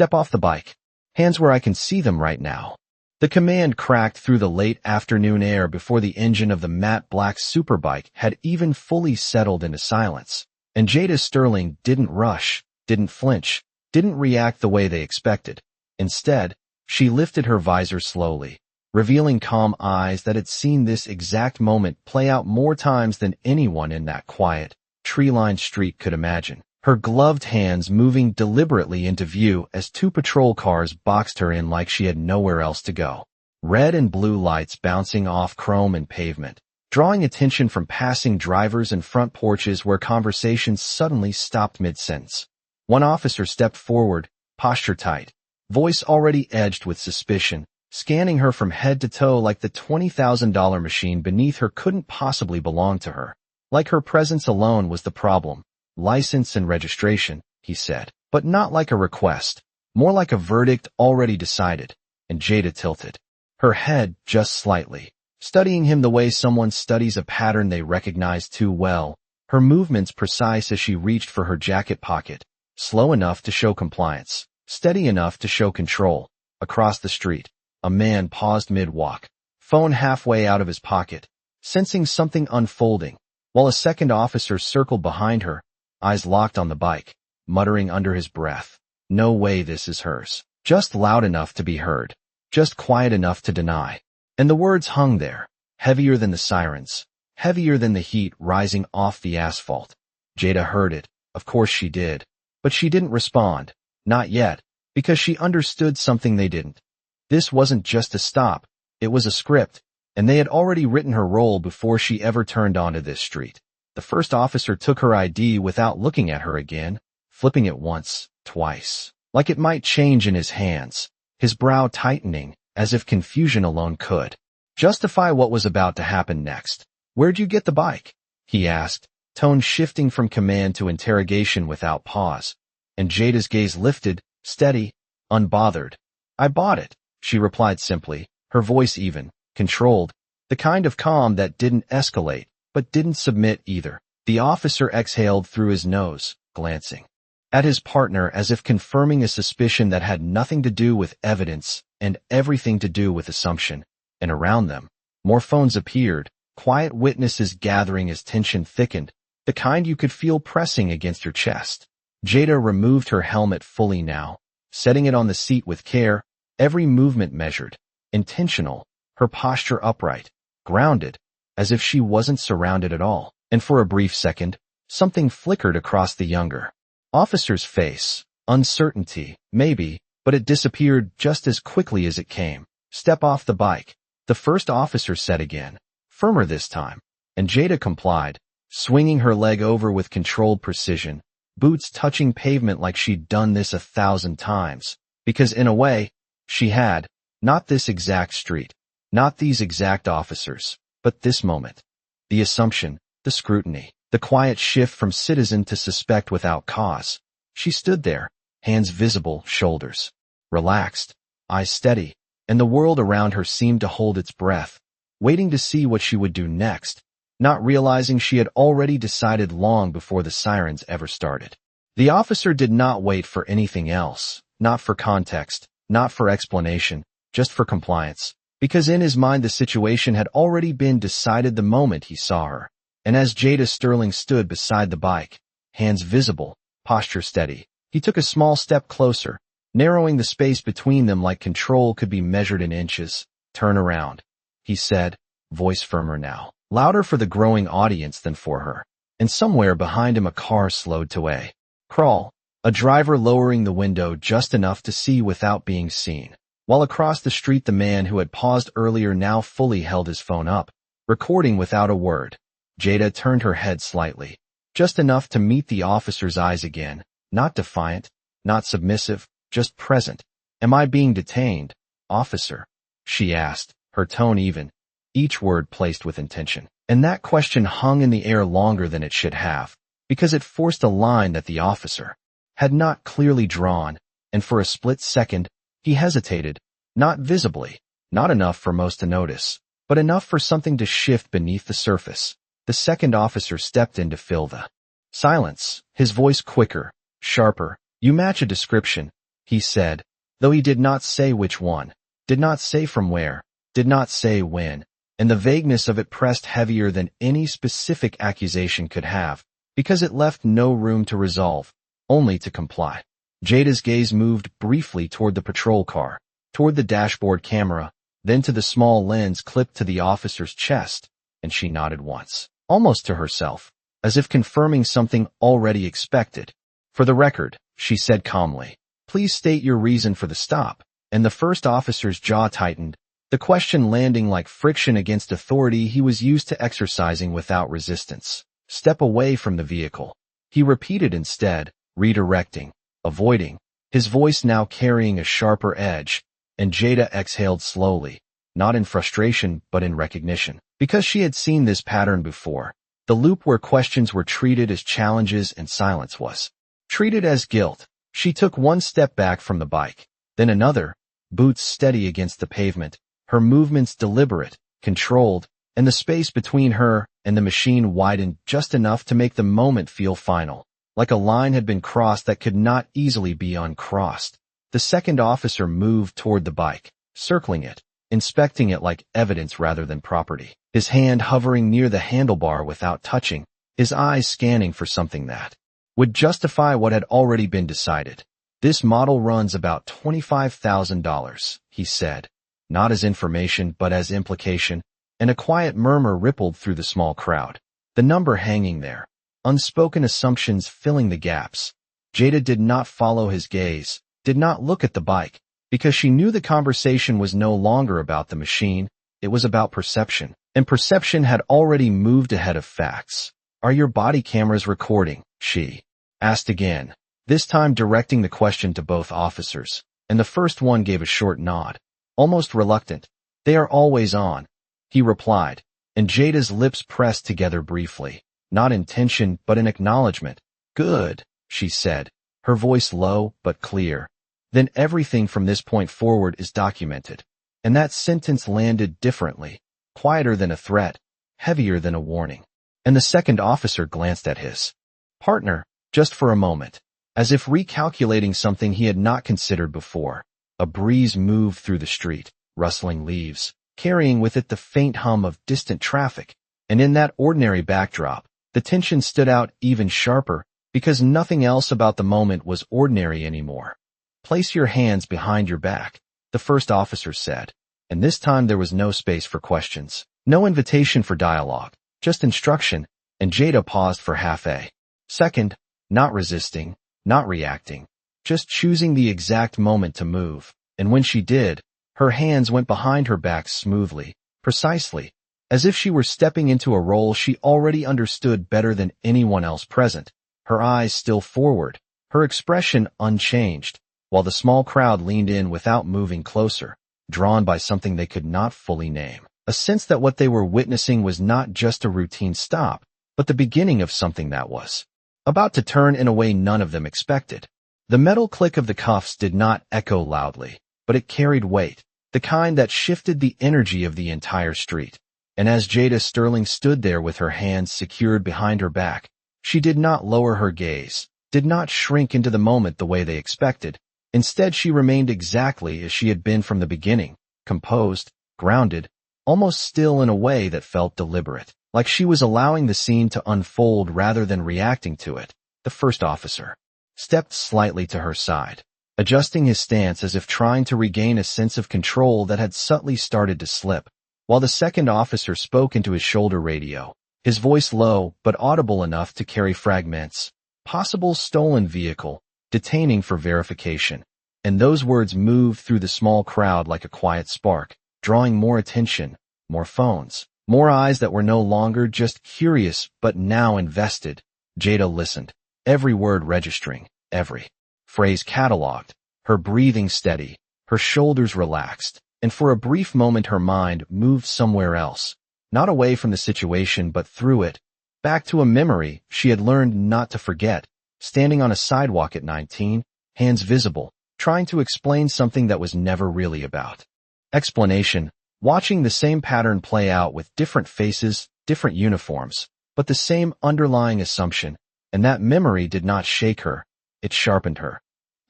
Step off the bike. Hands where I can see them right now. The command cracked through the late afternoon air before the engine of the matte black Superbike had even fully settled into silence. And Jada Sterling didn't rush, didn't flinch, didn't react the way they expected. Instead, she lifted her visor slowly, revealing calm eyes that had seen this exact moment play out more times than anyone in that quiet, tree-lined street could imagine. Her gloved hands moving deliberately into view as two patrol cars boxed her in like she had nowhere else to go. Red and blue lights bouncing off chrome and pavement, drawing attention from passing drivers and front porches where conversations suddenly stopped mid-sentence. One officer stepped forward, posture tight, voice already edged with suspicion, scanning her from head to toe like the $20,000 machine beneath her couldn't possibly belong to her. Like her presence alone was the problem. License and registration, he said, but not like a request, more like a verdict already decided. And Jada tilted her head just slightly, studying him the way someone studies a pattern they recognize too well, her movements precise as she reached for her jacket pocket, slow enough to show compliance, steady enough to show control. Across the street, a man paused mid-walk, phone halfway out of his pocket, sensing something unfolding, while a second officer circled behind her, eyes locked on the bike, muttering under his breath, "No way this is hers." Just loud enough to be heard, just quiet enough to deny. And the words hung there, heavier than the sirens, heavier than the heat rising off the asphalt. Jada heard it, of course she did, but she didn't respond, not yet, because she understood something they didn't. This wasn't just a stop, it was a script, and they had already written her role before she ever turned onto this street. The first officer took her ID without looking at her again, flipping it once, twice, like it might change in his hands, his brow tightening, as if confusion alone could justify what was about to happen next. "Where'd you get the bike?" he asked, tone shifting from command to interrogation without pause. And Jada's gaze lifted, steady, unbothered. "I bought it," she replied simply, her voice even, controlled, the kind of calm that didn't escalate, but didn't submit either. The officer exhaled through his nose, glancing at his partner as if confirming a suspicion that had nothing to do with evidence and everything to do with assumption. And around them, more phones appeared, quiet witnesses gathering as tension thickened, the kind you could feel pressing against your chest. Jada removed her helmet fully now, setting it on the seat with care, every movement measured, intentional, her posture upright, grounded, as if she wasn't surrounded at all. And for a brief second, something flickered across the younger officer's face. Uncertainty, maybe, but it disappeared just as quickly as it came. "Step off the bike," the first officer said again, firmer this time. And Jada complied, swinging her leg over with controlled precision, boots touching pavement like she'd done this 1,000 times. Because in a way, she had, not this exact street, not these exact officers, but this moment. The assumption, the scrutiny, the quiet shift from citizen to suspect without cause. She stood there, hands visible, shoulders relaxed, eyes steady, and the world around her seemed to hold its breath, waiting to see what she would do next, not realizing she had already decided long before the sirens ever started. The officer did not wait for anything else, not for context, not for explanation, just for compliance. Because in his mind the situation had already been decided the moment he saw her. And as Jada Sterling stood beside the bike, hands visible, posture steady, he took a small step closer, narrowing the space between them like control could be measured in inches. "Turn around," he said, voice firmer now, louder for the growing audience than for her. And somewhere behind him a car slowed to a crawl, a driver lowering the window just enough to see without being seen. While across the street the man who had paused earlier now fully held his phone up, recording without a word. Jada turned her head slightly, just enough to meet the officer's eyes again, not defiant, not submissive, just present. "Am I being detained, officer?" she asked, her tone even, each word placed with intention. And that question hung in the air longer than it should have, because it forced a line that the officer had not clearly drawn, and for a split second, he hesitated, not visibly, not enough for most to notice, but enough for something to shift beneath the surface. The second officer stepped in to fill the silence, his voice quicker, sharper. "You match a description," he said, though he did not say which one, did not say from where, did not say when, and the vagueness of it pressed heavier than any specific accusation could have, because it left no room to resolve, only to comply. Jada's gaze moved briefly toward the patrol car, toward the dashboard camera, then to the small lens clipped to the officer's chest, and she nodded once, almost to herself, as if confirming something already expected. For the record, she said calmly, please state your reason for the stop, and the first officer's jaw tightened, the question landing like friction against authority he was used to exercising without resistance. Step away from the vehicle. He repeated instead, redirecting, avoiding, his voice now carrying a sharper edge, and Jada exhaled slowly, not in frustration but in recognition. Because she had seen this pattern before, the loop where questions were treated as challenges and silence was treated as guilt. She took one step back from the bike, then another, boots steady against the pavement, her movements deliberate, controlled, and the space between her and the machine widened just enough to make the moment feel final, like a line had been crossed that could not easily be uncrossed. The second officer moved toward the bike, circling it, inspecting it like evidence rather than property, his hand hovering near the handlebar without touching, his eyes scanning for something that would justify what had already been decided. This model runs about $25,000, he said, not as information but as implication, and a quiet murmur rippled through the small crowd, the number hanging there, unspoken assumptions filling the gaps. Jada did not follow his gaze, did not look at the bike, because she knew the conversation was no longer about the machine, it was about perception, and perception had already moved ahead of facts. Are your body cameras recording? She asked again, this time directing the question to both officers, and the first one gave a short nod, almost reluctant. They are always on, he replied, and Jada's lips pressed together briefly, not in tension but in acknowledgement. Good, she said, her voice low but clear. Then everything from this point forward is documented. And that sentence landed differently, quieter than a threat, heavier than a warning. And the second officer glanced at his partner, just for a moment, as if recalculating something he had not considered before. A breeze moved through the street, rustling leaves, carrying with it the faint hum of distant traffic. And in that ordinary backdrop, the tension stood out even sharper, because nothing else about the moment was ordinary anymore. Place your hands behind your back, the first officer said, and this time there was no space for questions, no invitation for dialogue, just instruction, and Jada paused for half a second, not resisting, not reacting, just choosing the exact moment to move, and when she did, her hands went behind her back smoothly, precisely, as if she were stepping into a role she already understood better than anyone else present, her eyes still forward, her expression unchanged, while the small crowd leaned in without moving closer, drawn by something they could not fully name, a sense that what they were witnessing was not just a routine stop, but the beginning of something that was about to turn in a way none of them expected. The metal click of the cuffs did not echo loudly, but it carried weight, the kind that shifted the energy of the entire street. And as Jada Sterling stood there with her hands secured behind her back, she did not lower her gaze, did not shrink into the moment the way they expected. Instead, she remained exactly as she had been from the beginning, composed, grounded, almost still in a way that felt deliberate, like she was allowing the scene to unfold rather than reacting to it. The first officer stepped slightly to her side, adjusting his stance as if trying to regain a sense of control that had subtly started to slip, while the second officer spoke into his shoulder radio, his voice low but audible enough to carry fragments. Possible stolen vehicle, detaining for verification. And those words moved through the small crowd like a quiet spark, drawing more attention, more phones, more eyes that were no longer just curious but now invested. Jada listened, every word registering, every phrase cataloged, her breathing steady, her shoulders relaxed, and for a brief moment her mind moved somewhere else, not away from the situation but through it, back to a memory she had learned not to forget, standing on a sidewalk at 19, hands visible, trying to explain something that was never really about explanation, watching the same pattern play out with different faces, different uniforms, but the same underlying assumption, and that memory did not shake her, it sharpened her.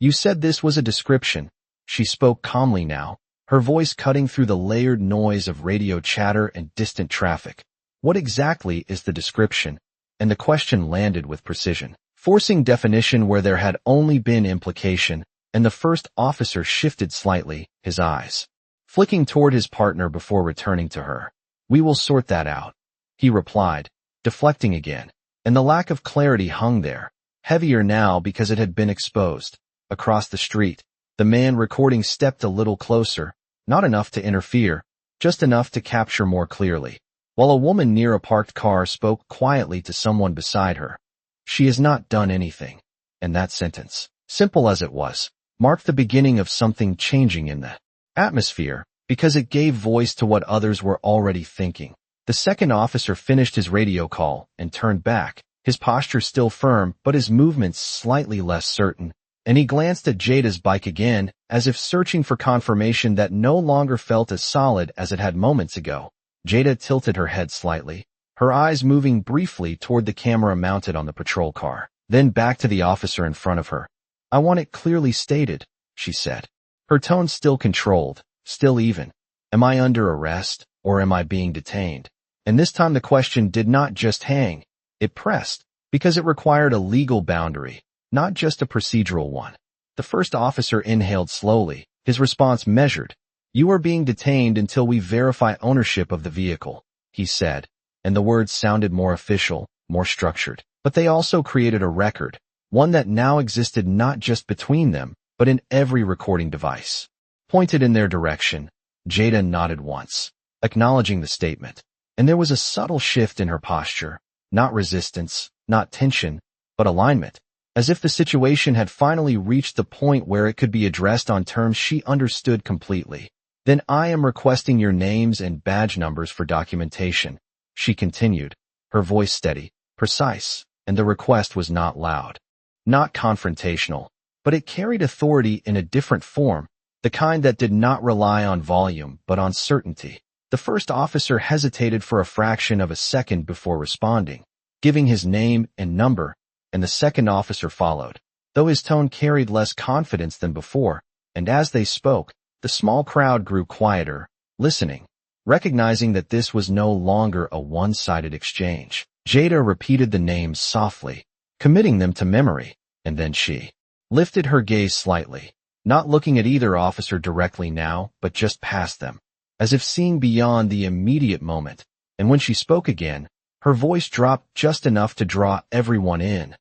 You said this was a description. She spoke calmly now, her voice cutting through the layered noise of radio chatter and distant traffic. What exactly is the description? And the question landed with precision, forcing definition where there had only been implication, and the first officer shifted slightly, his eyes flicking toward his partner before returning to her. We will sort that out, he replied, deflecting again, and the lack of clarity hung there, heavier now because it had been exposed. Across the street, the man recording stepped a little closer, not enough to interfere, just enough to capture more clearly, while a woman near a parked car spoke quietly to someone beside her. She has not done anything. And that sentence, simple as it was, marked the beginning of something changing in the atmosphere, because it gave voice to what others were already thinking. The second officer finished his radio call and turned back, his posture still firm but his movements slightly less certain, and he glanced at Jada's bike again, as if searching for confirmation that no longer felt as solid as it had moments ago. Jada tilted her head slightly, her eyes moving briefly toward the camera mounted on the patrol car, then back to the officer in front of her. I want it clearly stated, she said, her tone still controlled, still even. Am I under arrest, or am I being detained? And this time the question did not just hang, it pressed, because it required a legal boundary, not just a procedural one. The first officer inhaled slowly, his response measured. You are being detained until we verify ownership of the vehicle, he said, and the words sounded more official, more structured. But they also created a record, one that now existed not just between them, but in every recording device. Pointed in their direction, Jada nodded once, acknowledging the statement, and there was a subtle shift in her posture, not resistance, not tension, but alignment, as if the situation had finally reached the point where it could be addressed on terms she understood completely. Then I am requesting your names and badge numbers for documentation, she continued, her voice steady, precise, and the request was not loud, not confrontational, but it carried authority in a different form, the kind that did not rely on volume but on certainty. The first officer hesitated for a fraction of a second before responding, giving his name and number, and the second officer followed, though his tone carried less confidence than before, and as they spoke, the small crowd grew quieter, listening, recognizing that this was no longer a one-sided exchange. Jada repeated the names softly, committing them to memory, and then she lifted her gaze slightly, not looking at either officer directly now, but just past them, as if seeing beyond the immediate moment, and when she spoke again, her voice dropped just enough to draw everyone in.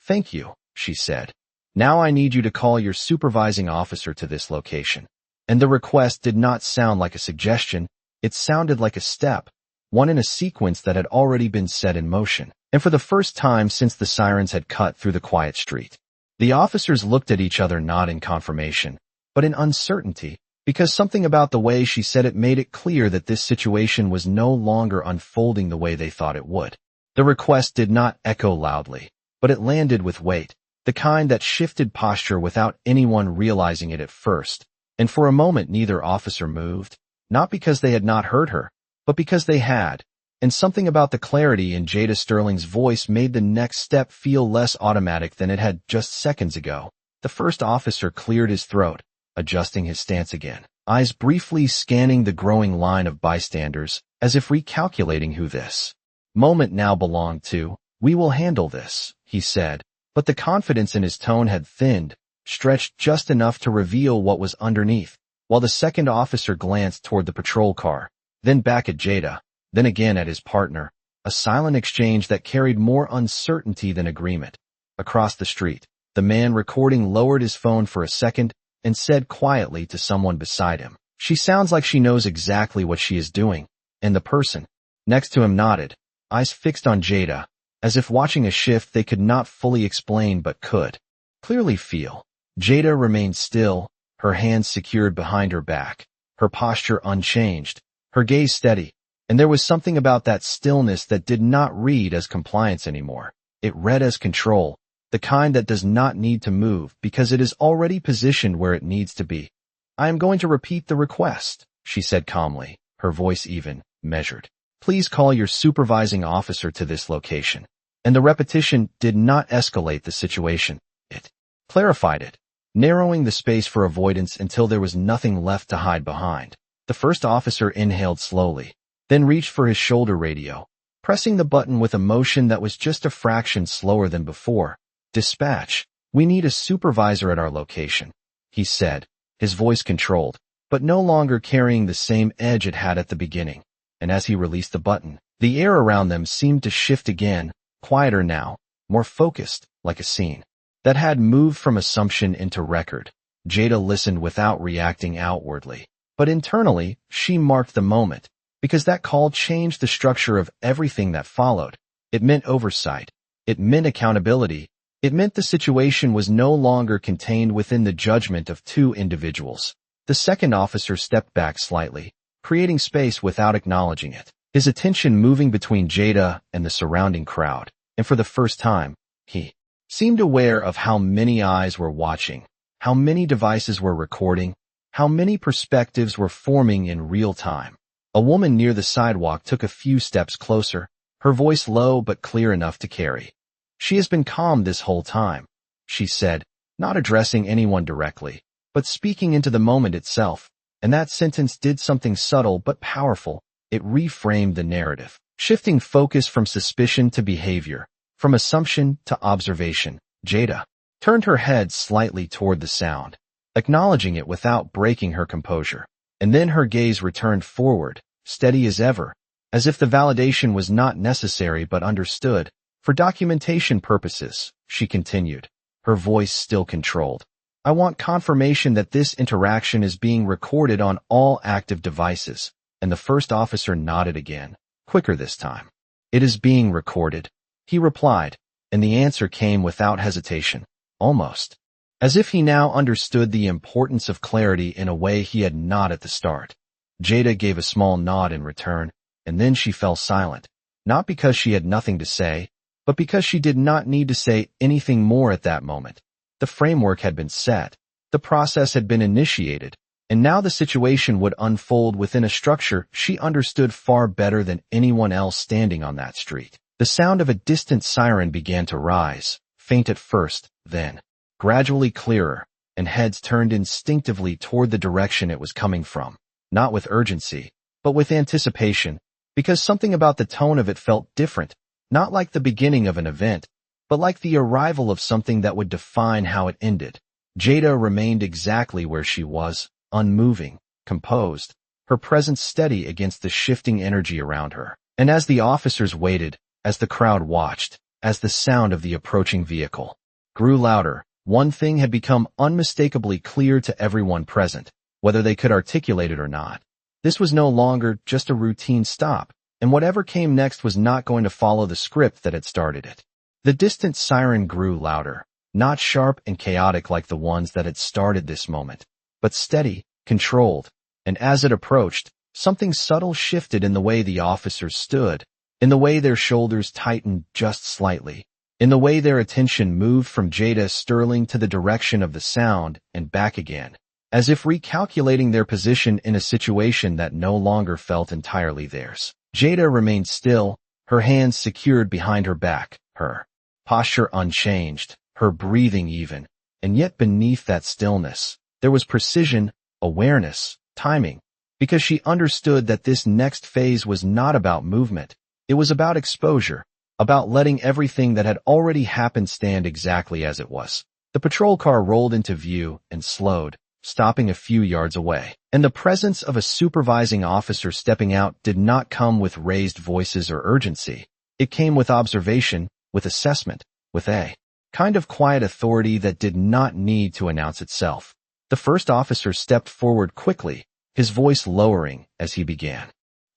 Thank you, she said. Now I need you to call your supervising officer to this location. And the request did not sound like a suggestion, it sounded like a step, one in a sequence that had already been set in motion, and for the first time since the sirens had cut through the quiet street. The officers looked at each other not in confirmation, but in uncertainty, because something about the way she said it made it clear that this situation was no longer unfolding the way they thought it would. The request did not echo loudly, but it landed with weight, the kind that shifted posture without anyone realizing it at first, and for a moment neither officer moved, not because they had not heard her, but because they had, and something about the clarity in Jada Sterling's voice made the next step feel less automatic than it had just seconds ago. The first officer cleared his throat, adjusting his stance again, eyes briefly scanning the growing line of bystanders, as if recalculating who this moment now belonged to. We will handle this, he said, but the confidence in his tone had thinned, stretched just enough to reveal what was underneath, while the second officer glanced toward the patrol car, then back at Jada, then again at his partner, a silent exchange that carried more uncertainty than agreement. Across the street, the man recording lowered his phone for a second and said quietly to someone beside him, "She sounds like she knows exactly what she is doing," and the person next to him nodded, eyes fixed on Jada, as if watching a shift they could not fully explain but could clearly feel. Jada remained still, her hands secured behind her back, her posture unchanged, her gaze steady, and there was something about that stillness that did not read as compliance anymore. It read as control, the kind that does not need to move because it is already positioned where it needs to be. "I am going to repeat the request," she said calmly, her voice even, measured. "Please call your supervising officer to this location." And the repetition did not escalate the situation. It clarified it. narrowing the space for avoidance until there was nothing left to hide behind. The first officer inhaled slowly, then reached for his shoulder radio, pressing the button with a motion that was just a fraction slower than before. "Dispatch, we need a supervisor at our location," he said, his voice controlled, but no longer carrying the same edge it had at the beginning. And as he released the button, the air around them seemed to shift again, quieter now, more focused, like a scene that had moved from assumption into record. Jada listened without reacting outwardly, but internally, she marked the moment, because that call changed the structure of everything that followed. It meant oversight. It meant accountability. It meant the situation was no longer contained within the judgment of two individuals. The second officer stepped back slightly, creating space without acknowledging it, his attention moving between Jada and the surrounding crowd. And for the first time, he seemed aware of how many eyes were watching, how many devices were recording, how many perspectives were forming in real time. A woman near the sidewalk took a few steps closer, her voice low but clear enough to carry. "She has been calm this whole time," she said, not addressing anyone directly, but speaking into the moment itself. And that sentence did something subtle but powerful. It reframed the narrative, shifting focus from suspicion to behavior, from assumption to observation. Jada turned her head slightly toward the sound, acknowledging it without breaking her composure. And then her gaze returned forward, steady as ever, as if the validation was not necessary but understood. "For documentation purposes," she continued, her voice still controlled. "I want confirmation that this interaction is being recorded on all active devices." And the first officer nodded again, quicker this time. "It is being recorded," he replied, and the answer came without hesitation, almost as if he now understood the importance of clarity in a way he had not at the start. Jada gave a small nod in return, and then she fell silent, not because she had nothing to say, but because she did not need to say anything more at that moment. The framework had been set, the process had been initiated, and now the situation would unfold within a structure she understood far better than anyone else standing on that street. The sound of a distant siren began to rise, faint at first, then gradually clearer, and heads turned instinctively toward the direction it was coming from, not with urgency, but with anticipation, because something about the tone of it felt different, not like the beginning of an event, but like the arrival of something that would define how it ended. Jada remained exactly where she was, unmoving, composed, her presence steady against the shifting energy around her. And as the officers waited, as the crowd watched, as the sound of the approaching vehicle grew louder, one thing had become unmistakably clear to everyone present, whether they could articulate it or not. This was no longer just a routine stop, and whatever came next was not going to follow the script that had started it. The distant siren grew louder, not sharp and chaotic like the ones that had started this moment, but steady, controlled, and as it approached, something subtle shifted in the way the officers stood, in the way their shoulders tightened just slightly, in the way their attention moved from Jada Sterling to the direction of the sound and back again, as if recalculating their position in a situation that no longer felt entirely theirs. Jada remained still, her hands secured behind her back, her posture unchanged, her breathing even, and yet beneath that stillness, there was precision, awareness, timing, because she understood that this next phase was not about movement, it was about exposure, about letting everything that had already happened stand exactly as it was. The patrol car rolled into view and slowed, stopping a few yards away, and the presence of a supervising officer stepping out did not come with raised voices or urgency. It came with observation, with assessment, with a kind of quiet authority that did not need to announce itself. The first officer stepped forward quickly, his voice lowering as he began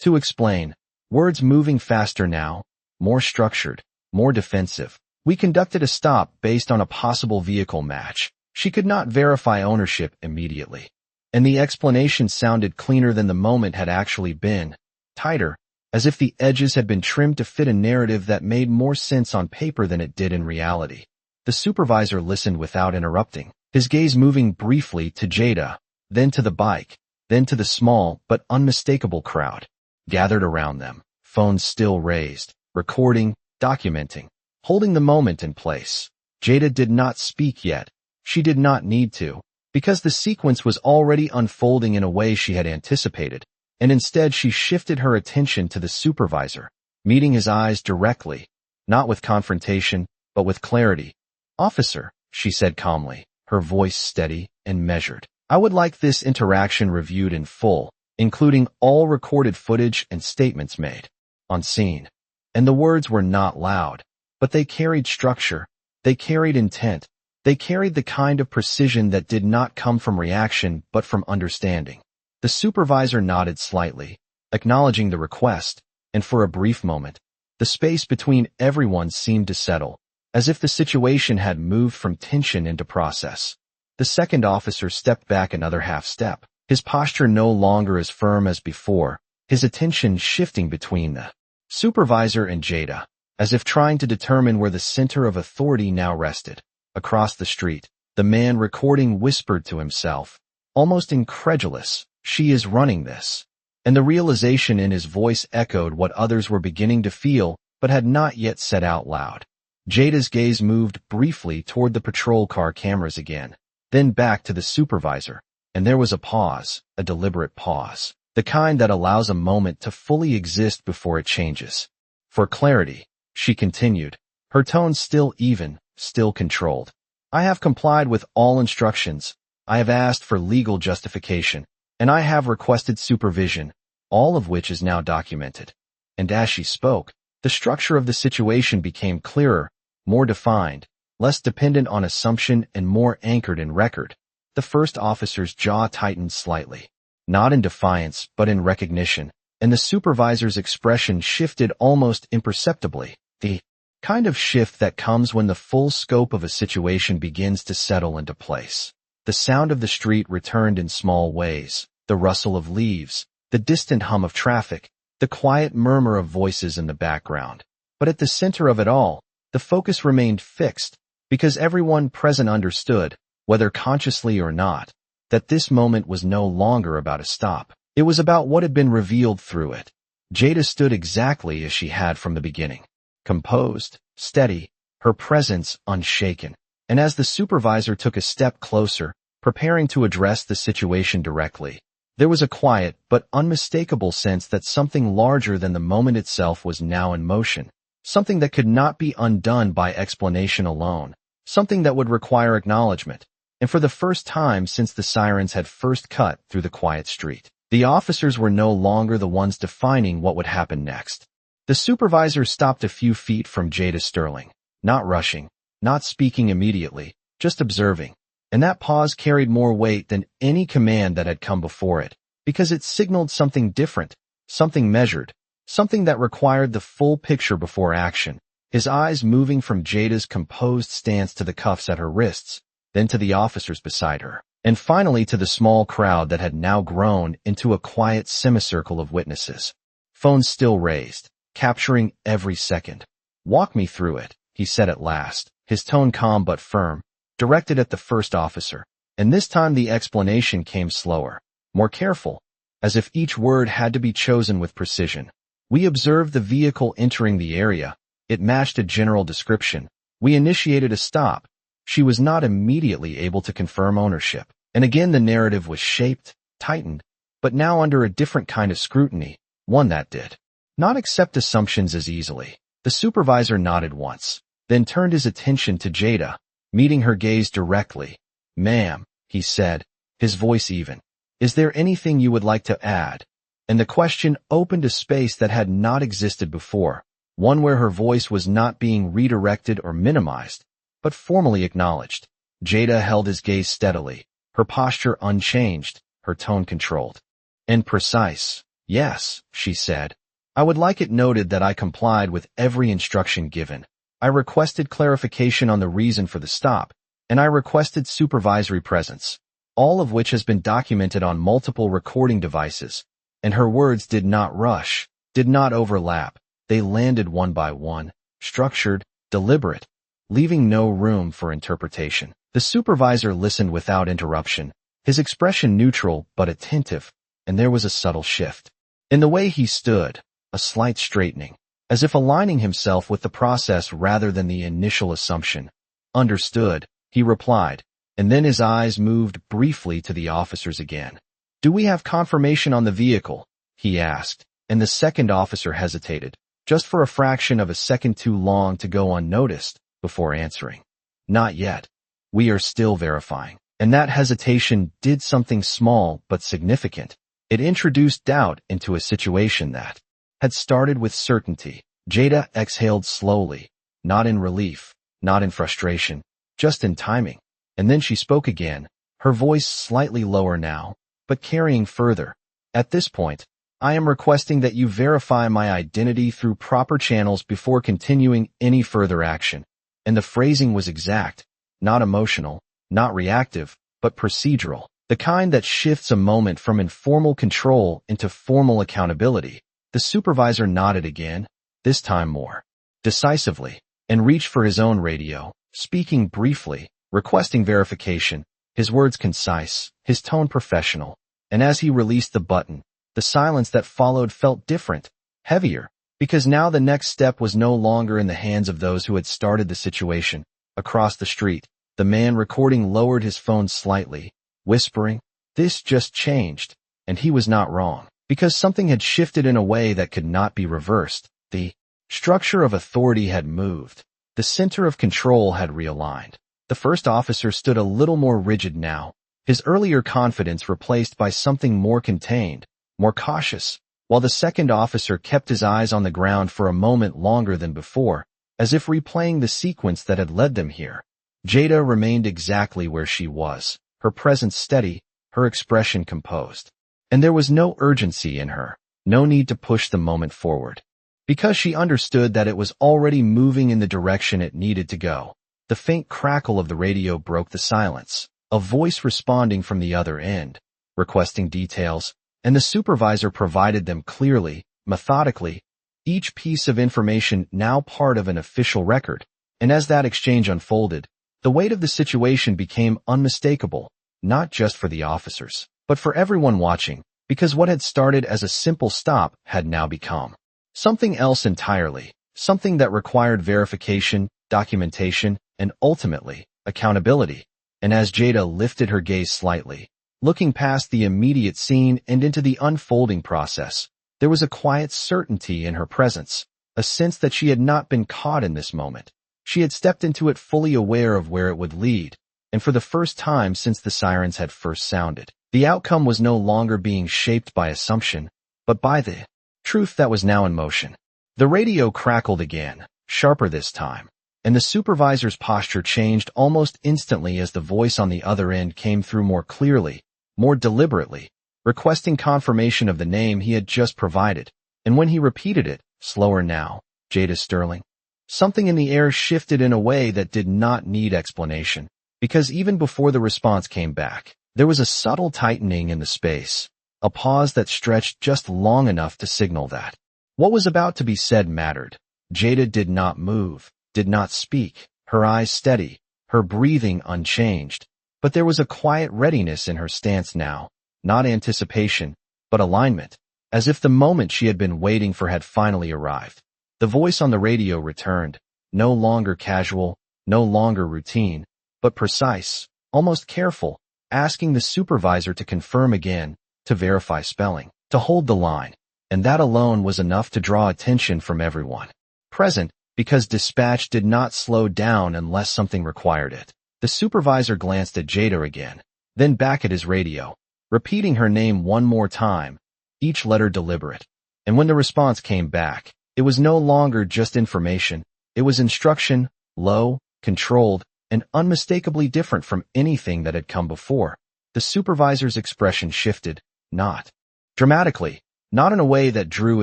to explain, words moving faster now, more structured, more defensive. "We conducted a stop based on a possible vehicle match." She could not verify ownership immediately, and the explanation sounded cleaner than the moment had actually been, tighter, as if the edges had been trimmed to fit a narrative that made more sense on paper than it did in reality. The supervisor listened without interrupting, his gaze moving briefly to Jada, then to the bike, then to the small but unmistakable crowd gathered around them, phones still raised, recording, documenting, holding the moment in place. Jada did not speak yet, She did not need to, because the sequence was already unfolding in a way she had anticipated, and instead she shifted her attention to the supervisor, meeting his eyes directly, not with confrontation, but with clarity. "Officer," she said calmly, her voice steady and measured. "I would like this interaction reviewed in full, including all recorded footage and statements made on scene." And the words were not loud, but they carried structure, they carried intent, they carried the kind of precision that did not come from reaction but from understanding. The supervisor nodded slightly, acknowledging the request, and for a brief moment, the space between everyone seemed to settle, as if the situation had moved from tension into process. The second officer stepped back another half step, his posture no longer as firm as before, his attention shifting between the supervisor and Jada, as if trying to determine where the center of authority now rested. Across the street, the man recording whispered to himself, almost incredulous, "She is running this." And the realization in his voice echoed what others were beginning to feel but had not yet said out loud. Jada's gaze moved briefly toward the patrol car cameras again, then back to the supervisor, and there was a pause, a deliberate pause, the kind that allows a moment to fully exist before it changes. "For clarity," she continued, her tone still even, still controlled. "I have complied with all instructions, I have asked for legal justification, and I have requested supervision, all of which is now documented." And as she spoke, the structure of the situation became clearer, more defined, less dependent on assumption and more anchored in record. The first officer's jaw tightened slightly, not in defiance but in recognition, and the supervisor's expression shifted almost imperceptibly, the kind of shift that comes when the full scope of a situation begins to settle into place. The sound of the street returned in small ways, the rustle of leaves, the distant hum of traffic, the quiet murmur of voices in the background. But at the center of it all, the focus remained fixed, because everyone present understood, whether consciously or not, that this moment was no longer about a stop. It was about what had been revealed through it. Jada stood exactly as she had from the beginning, composed, steady, her presence unshaken. And as the supervisor took a step closer, preparing to address the situation directly, there was a quiet but unmistakable sense that something larger than the moment itself was now in motion, something that could not be undone by explanation alone, something that would require acknowledgement. And for the first time since the sirens had first cut through the quiet street, the officers were no longer the ones defining what would happen next. The supervisor stopped a few feet from Jada Sterling, not rushing, not speaking immediately, just observing. And that pause carried more weight than any command that had come before it, because it signaled something different, something measured, something that required the full picture before action. His eyes moving from Jada's composed stance to the cuffs at her wrists, then to the officers beside her, and finally to the small crowd that had now grown into a quiet semicircle of witnesses. Phones still raised, capturing every second. "Walk me through it," he said at last, his tone calm but firm, directed at the first officer. And this time the explanation came slower, more careful, as if each word had to be chosen with precision. "We observed the vehicle entering the area. It matched a general description. We initiated a stop. She was not immediately able to confirm ownership." And again the narrative was shaped, tightened, but now under a different kind of scrutiny, one that did not accept assumptions as easily. The supervisor nodded once, then turned his attention to Jada, meeting her gaze directly. "Ma'am," he said, his voice even, "is there anything you would like to add?" And the question opened a space that had not existed before, one where her voice was not being redirected or minimized, but formally acknowledged. Jada held his gaze steadily, her posture unchanged, her tone controlled and precise. "Yes," she said. "I would like it noted that I complied with every instruction given. I requested clarification on the reason for the stop, and I requested supervisory presence, all of which has been documented on multiple recording devices." And her words did not rush, did not overlap. They landed one by one, structured, deliberate, leaving no room for interpretation. The supervisor listened without interruption, his expression neutral but attentive, and there was a subtle shift in the way he stood, a slight straightening, as if aligning himself with the process rather than the initial assumption. "Understood," he replied, and then his eyes moved briefly to the officers again. "Do we have confirmation on the vehicle?" he asked, and the second officer hesitated, just for a fraction of a second too long to go unnoticed, before answering. "Not yet. We are still verifying." And that hesitation did something small but significant. It introduced doubt into a situation that had started with certainty. Jada exhaled slowly, not in relief, not in frustration, just in timing. And then she spoke again, her voice slightly lower now, but carrying further. "At this point, I am requesting that you verify my identity through proper channels before continuing any further action." And the phrasing was exact, not emotional, not reactive, but procedural, the kind that shifts a moment from informal control into formal accountability. The supervisor nodded again, this time more decisively, and reached for his own radio, speaking briefly, requesting verification, his words concise, his tone professional. And as he released the button, the silence that followed felt different, heavier, because now the next step was no longer in the hands of those who had started the situation. Across the street, the man recording lowered his phone slightly, whispering, "This just changed," and he was not wrong, because something had shifted in a way that could not be reversed. The structure of authority had moved. The center of control had realigned. The first officer stood a little more rigid now, his earlier confidence replaced by something more contained, more cautious, while the second officer kept his eyes on the ground for a moment longer than before, as if replaying the sequence that had led them here. Jada remained exactly where she was, her presence steady, her expression composed. And there was no urgency in her, no need to push the moment forward, because she understood that it was already moving in the direction it needed to go. The faint crackle of the radio broke the silence, a voice responding from the other end, requesting details, and the supervisor provided them clearly, methodically, each piece of information now part of an official record. And as that exchange unfolded, the weight of the situation became unmistakable, not just for the officers, but for everyone watching, because what had started as a simple stop had now become something else entirely, something that required verification, documentation, and ultimately, accountability. And as Jada lifted her gaze slightly, looking past the immediate scene and into the unfolding process, there was a quiet certainty in her presence, a sense that she had not been caught in this moment. She had stepped into it fully aware of where it would lead, and for the first time since the sirens had first sounded, the outcome was no longer being shaped by assumption, but by the truth that was now in motion. The radio crackled again, sharper this time, and the supervisor's posture changed almost instantly as the voice on the other end came through more clearly, more deliberately, requesting confirmation of the name he had just provided. And when he repeated it, slower now, "Jada Sterling," something in the air shifted in a way that did not need explanation, because even before the response came back, there was a subtle tightening in the space, a pause that stretched just long enough to signal that what was about to be said mattered. Jada did not move, did not speak, her eyes steady, her breathing unchanged, but there was a quiet readiness in her stance now, not anticipation, but alignment, as if the moment she had been waiting for had finally arrived. The voice on the radio returned, no longer casual, no longer routine, but precise, almost careful, asking the supervisor to confirm again, to verify spelling, to hold the line. And that alone was enough to draw attention from everyone present, because dispatch did not slow down unless something required it. The supervisor glanced at Jada again, then back at his radio, repeating her name one more time, each letter deliberate. And when the response came back, it was no longer just information, it was instruction, low, controlled, and unmistakably different from anything that had come before. The supervisor's expression shifted, not dramatically, not in a way that drew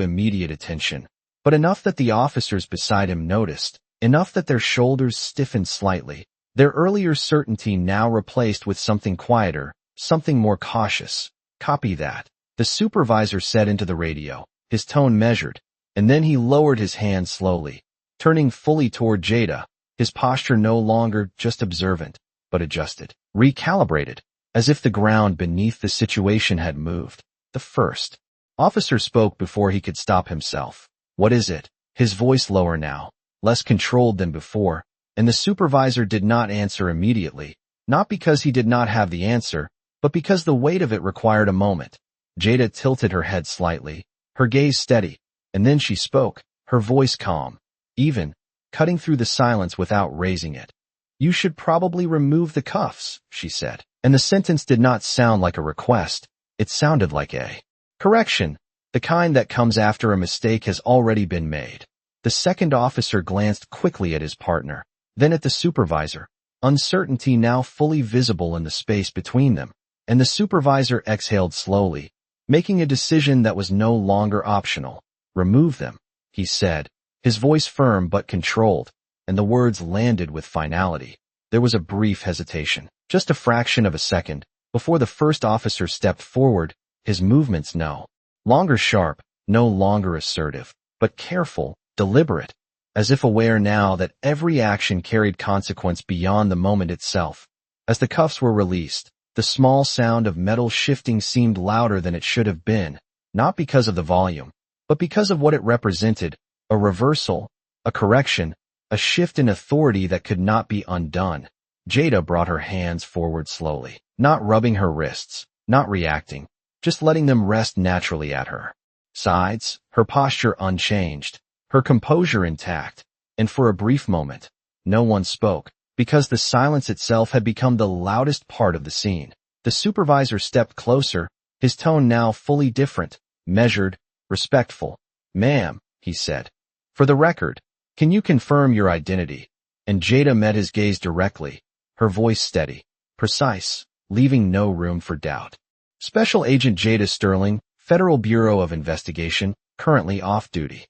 immediate attention, but enough that the officers beside him noticed, enough that their shoulders stiffened slightly, their earlier certainty now replaced with something quieter, something more cautious. "Copy that," the supervisor said into the radio, his tone measured, and then he lowered his hand slowly, turning fully toward Jada, his posture no longer just observant, but adjusted, recalibrated, as if the ground beneath the situation had moved. The first officer spoke before he could stop himself. "What is it?" His voice lower now, less controlled than before, and the supervisor did not answer immediately, Not because he did not have the answer, but because the weight of it required a moment. Jada tilted her head slightly, her gaze steady, and then she spoke, her voice calm, even, cutting through the silence without raising it. "You should probably remove the cuffs," she said. And the sentence did not sound like a request. It sounded like a correction, the kind that comes after a mistake has already been made. The second officer glanced quickly at his partner, then at the supervisor, uncertainty now fully visible in the space between them, and the supervisor exhaled slowly, making a decision that was no longer optional. "Remove them," he said, his voice firm but controlled, and the words landed with finality. There was a brief hesitation, just a fraction of a second, before the first officer stepped forward, his movements no longer sharp, no longer assertive, but careful, deliberate, as if aware now that every action carried consequence beyond the moment itself. As the cuffs were released, the small sound of metal shifting seemed louder than it should have been, not because of the volume, but because of what it represented, a reversal, a correction, a shift in authority that could not be undone. Jada brought her hands forward slowly, not rubbing her wrists, not reacting, just letting them rest naturally at her sides, her posture unchanged, her composure intact, and for a brief moment, no one spoke, because the silence itself had become the loudest part of the scene. The supervisor stepped closer, his tone now fully different, measured, respectful. "Ma'am," he said, "for the record, can you confirm your identity?" And Jada met his gaze directly, her voice steady, precise, leaving no room for doubt. "Special Agent Jada Sterling, Federal Bureau of Investigation, currently off duty."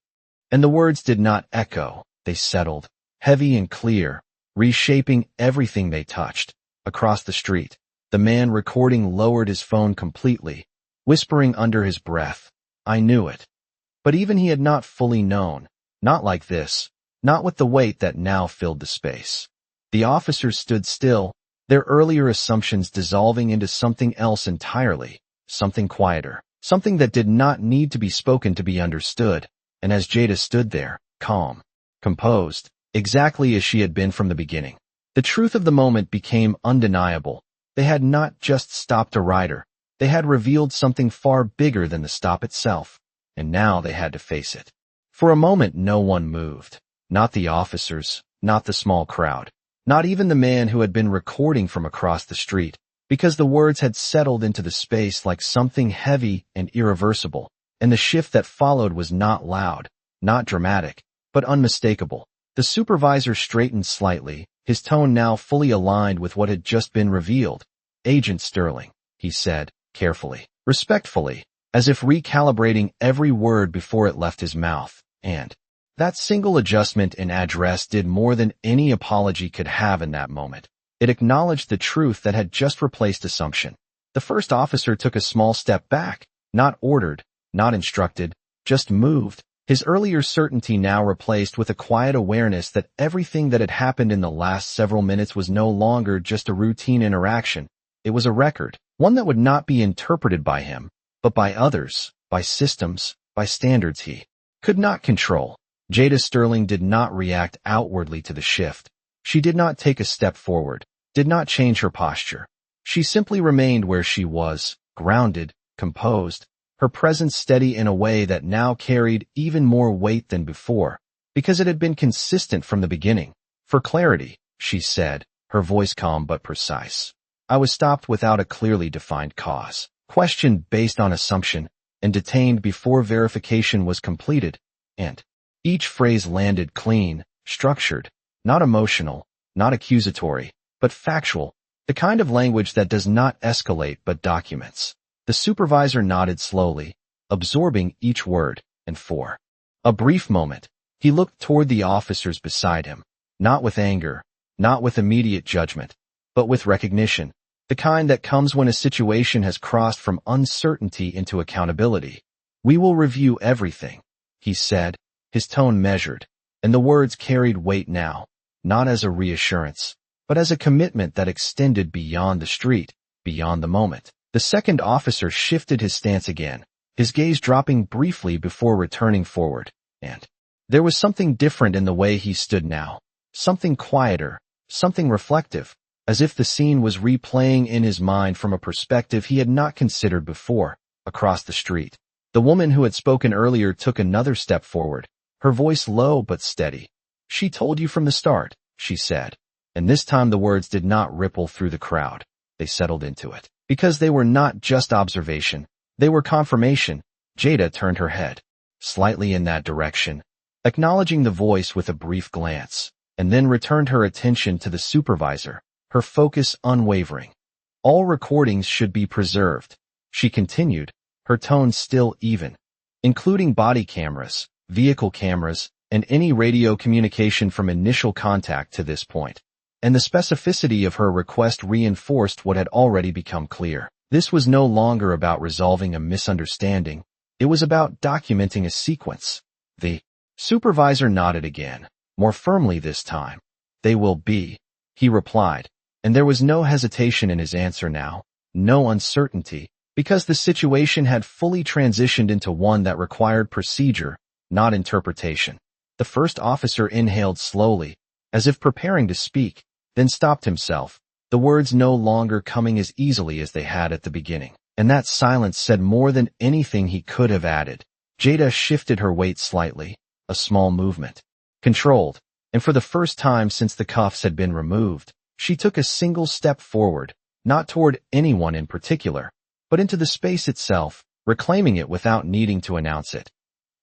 And the words did not echo, they settled, heavy and clear, reshaping everything they touched. Across the street, the man recording lowered his phone completely, whispering under his breath, "I knew it." But even he had not fully known, not like this, not with the weight that now filled the space. The officers stood still, their earlier assumptions dissolving into something else entirely, something quieter, something that did not need to be spoken to be understood. And as Jada stood there, calm, composed, exactly as she had been from the beginning, the truth of the moment became undeniable. They had not just stopped a rider, they had revealed something far bigger than the stop itself, and now they had to face it. For a moment no one moved, not the officers, not the small crowd, not even the man who had been recording from across the street, because the words had settled into the space like something heavy and irreversible, and the shift that followed was not loud, not dramatic, but unmistakable. The supervisor straightened slightly, his tone now fully aligned with what had just been revealed. "Agent Sterling," he said, carefully, respectfully, as if recalibrating every word before it left his mouth, and that single adjustment in address did more than any apology could have in that moment. It acknowledged the truth that had just replaced assumption. The first officer took a small step back, not ordered, not instructed, just moved, his earlier certainty now replaced with a quiet awareness that everything that had happened in the last several minutes was no longer just a routine interaction. It was a record, one that would not be interpreted by him, but by others, by systems, by standards he could not control. Jada Sterling did not react outwardly to the shift. She did not take a step forward, did not change her posture. She simply remained where she was, grounded, composed, her presence steady in a way that now carried even more weight than before, because it had been consistent from the beginning. "For clarity," she said, her voice calm but precise. "I was stopped without a clearly defined cause, questioned based on assumption, and detained before verification was completed." And each phrase landed clean, structured, not emotional, not accusatory, but factual, the kind of language that does not escalate but documents. The supervisor nodded slowly, absorbing each word, and for a brief moment, he looked toward the officers beside him, not with anger, not with immediate judgment, but with recognition, the kind that comes when a situation has crossed from uncertainty into accountability. "We will review everything," he said, his tone measured, and the words carried weight now, not as a reassurance, but as a commitment that extended beyond the street, beyond the moment. The second officer shifted his stance again, his gaze dropping briefly before returning forward, and there was something different in the way he stood now, something quieter, something reflective, as if the scene was replaying in his mind from a perspective he had not considered before. Across the street, the woman who had spoken earlier took another step forward, her voice low but steady. "She told you from the start," she said, and this time the words did not ripple through the crowd. They settled into it. Because they were not just observation, they were confirmation. Jada turned her head slightly in that direction, acknowledging the voice with a brief glance, and then returned her attention to the supervisor, her focus unwavering. "All recordings should be preserved," she continued, her tone still even, "including body cameras, vehicle cameras, and any radio communication from initial contact to this point." And the specificity of her request reinforced what had already become clear. This was no longer about resolving a misunderstanding. It was about documenting a sequence. The supervisor nodded again, more firmly this time. "They will be," he replied, and there was no hesitation in his answer now, no uncertainty, because the situation had fully transitioned into one that required procedure, not interpretation. The first officer inhaled slowly, as if preparing to speak, then stopped himself, the words no longer coming as easily as they had at the beginning. And that silence said more than anything he could have added. Jada shifted her weight slightly, a small movement. Controlled, and for the first time since the cuffs had been removed, she took a single step forward, not toward anyone in particular, but into the space itself, reclaiming it without needing to announce it.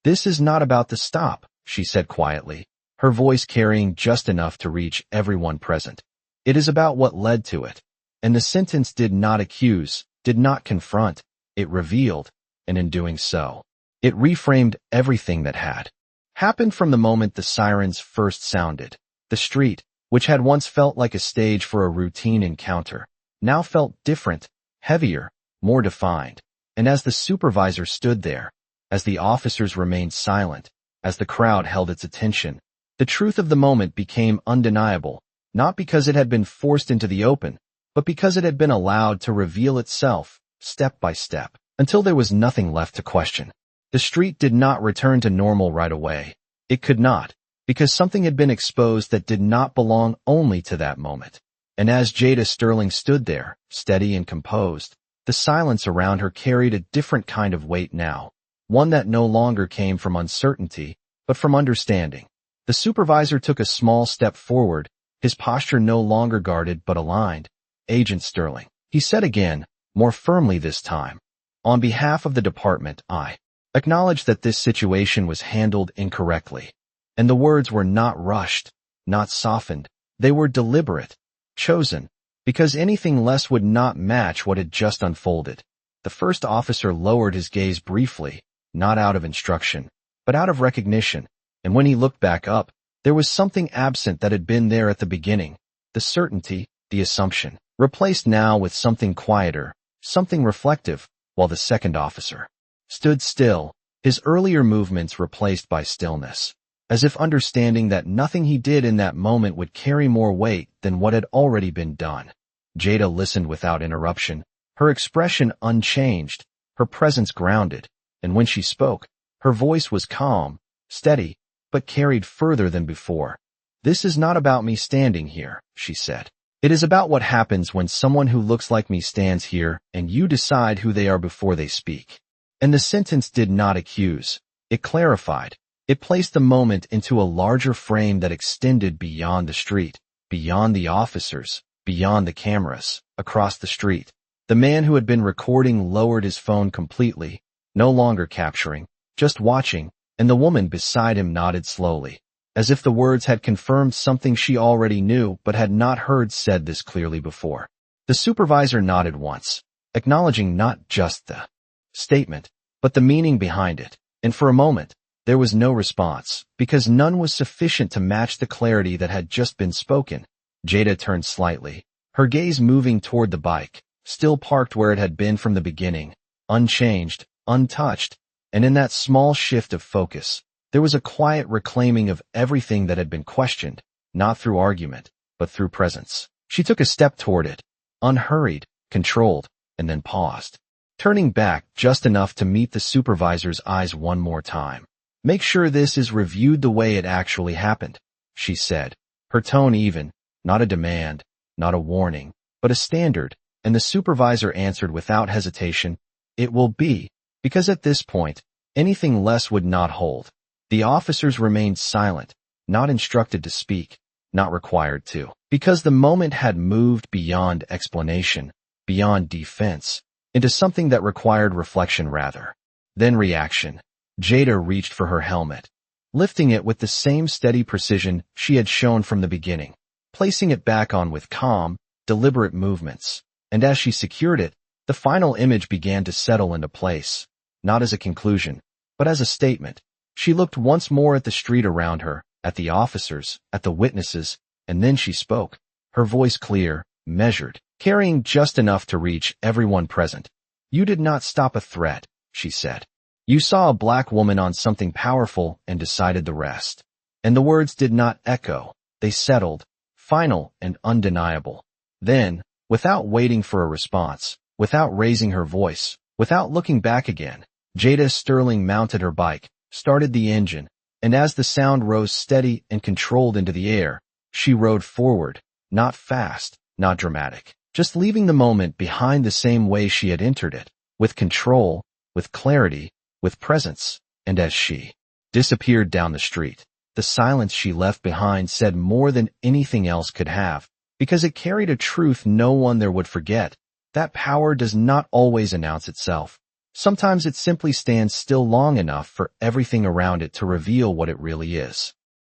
"This is not about the stop," she said quietly, her voice carrying just enough to reach everyone present. "It is about what led to it." And the sentence did not accuse, did not confront, it revealed, and in doing so, it reframed everything that had happened from the moment the sirens first sounded. The street, which had once felt like a stage for a routine encounter, now felt different, heavier, more defined. And as the supervisor stood there, as the officers remained silent, as the crowd held its attention, the truth of the moment became undeniable, not because it had been forced into the open, but because it had been allowed to reveal itself, step by step, until there was nothing left to question. The street did not return to normal right away. It could not, because something had been exposed that did not belong only to that moment. And as Jada Sterling stood there, steady and composed, the silence around her carried a different kind of weight now, one that no longer came from uncertainty, but from understanding. The supervisor took a small step forward, his posture no longer guarded but aligned. "Agent Sterling," he said again, more firmly this time. "On behalf of the department, I acknowledge that this situation was handled incorrectly." And the words were not rushed, not softened. They were deliberate, chosen, because anything less would not match what had just unfolded. The first officer lowered his gaze briefly, not out of instruction, but out of recognition, and when he looked back up, there was something absent that had been there at the beginning, the certainty, the assumption, replaced now with something quieter, something reflective, while the second officer stood still, his earlier movements replaced by stillness, as if understanding that nothing he did in that moment would carry more weight than what had already been done. Jada listened without interruption, her expression unchanged, her presence grounded, and when she spoke, her voice was calm, steady, but carried further than before. "This is not about me standing here," she said. "It is about what happens when someone who looks like me stands here and you decide who they are before they speak." And the sentence did not accuse. It clarified. It placed the moment into a larger frame that extended beyond the street, beyond the officers, beyond the cameras, across the street. The man who had been recording lowered his phone completely, no longer capturing, just watching, and the woman beside him nodded slowly, as if the words had confirmed something she already knew but had not heard said this clearly before. The supervisor nodded once, acknowledging not just the statement, but the meaning behind it, and for a moment, there was no response, because none was sufficient to match the clarity that had just been spoken. Jada turned slightly, her gaze moving toward the bike, still parked where it had been from the beginning, unchanged, untouched, and in that small shift of focus, there was a quiet reclaiming of everything that had been questioned, not through argument, but through presence. She took a step toward it, unhurried, controlled, and then paused, turning back just enough to meet the supervisor's eyes one more time. "Make sure this is reviewed the way it actually happened," she said, her tone even, not a demand, not a warning, but a standard, and the supervisor answered without hesitation, "It will be," because at this point, anything less would not hold. The officers remained silent, not instructed to speak, not required to, because the moment had moved beyond explanation, beyond defense, into something that required reflection rather than reaction. Jada reached for her helmet, lifting it with the same steady precision she had shown from the beginning, placing it back on with calm, deliberate movements. And as she secured it, the final image began to settle into place, not as a conclusion, but as a statement. She looked once more at the street around her, at the officers, at the witnesses, and then she spoke, her voice clear, measured, carrying just enough to reach everyone present. "You did not stop a threat," she said. "You saw a black woman on something powerful and decided the rest." And the words did not echo, they settled, final and undeniable. Then, without waiting for a response, without raising her voice, without looking back again, Jada Sterling mounted her bike, started the engine, and as the sound rose steady and controlled into the air, she rode forward, not fast, not dramatic, just leaving the moment behind the same way she had entered it, with control, with clarity, with presence. And as she disappeared down the street, the silence she left behind said more than anything else could have, because it carried a truth no one there would forget. That power does not always announce itself. Sometimes it simply stands still long enough for everything around it to reveal what it really is.